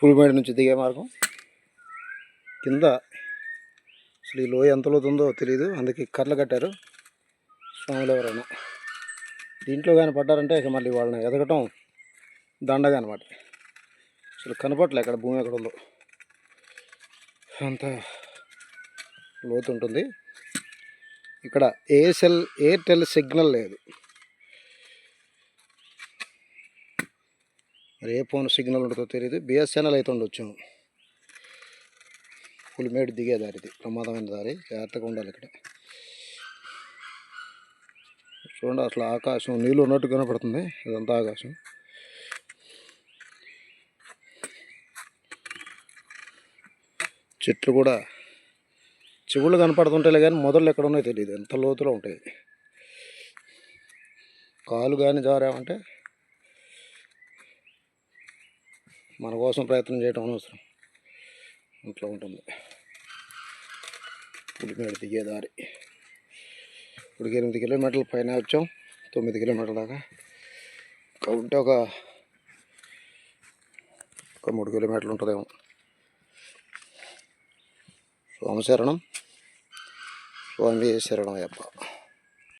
పులిమేడు నుంచి దిగే మార్గం కింద అసలు ఈ లోయ ఎంత లోతుందో తెలియదు, అందుకే కర్రలు కట్టారు స్వాములు ఎవరైనా. దీంట్లో కానీ పడ్డారంటే ఇక మళ్ళీ వాళ్ళని ఎదగటం దండగా అనమాట. అసలు కనపట్లే ఎక్కడ భూమి ఎక్కడ ఉందో, అంత లోతు ఉంటుంది. ఇక్కడ ఎయిర్టెల్ సిగ్నల్ లేదు, మరి ఏ ఫోన్ సిగ్నల్ ఉంటుందో తెలియదు. బిఎస్ఎన్ఎల్ అయితే ఉండొచ్చు. పులిమేడు దిగే దారి ఇది, ప్రమాదమైన దారి, జాగ్రత్తగా ఉండాలి ఇక్కడ. చూడండి అసలు ఆకాశం నీళ్ళు ఉన్నట్టు కనపడుతుంది, ఇదంతా ఆకాశం. చెట్లు కూడా చెవులు కనపడుతుంటాయి కానీ మొదలు ఎక్కడ ఉన్నాయో తెలియదు, ఎంత లోతులో ఉంటాయి. కాలు కానీ జారామంటే మన కోసం ప్రయత్నం చేయడం అనవసరం, అట్లా ఉంటుంది పులిమేడు దిగే దారి. ఇప్పటికి 8 కిలోమీటర్ల పైన వచ్చాం, 9 కిలోమీటర్ల దాకా. ఉంటే ఒక 3 కిలోమీటర్లు ఉంటుందేమో. స్వామి శరణం, స్వామి శరణం అయ్యప్ప.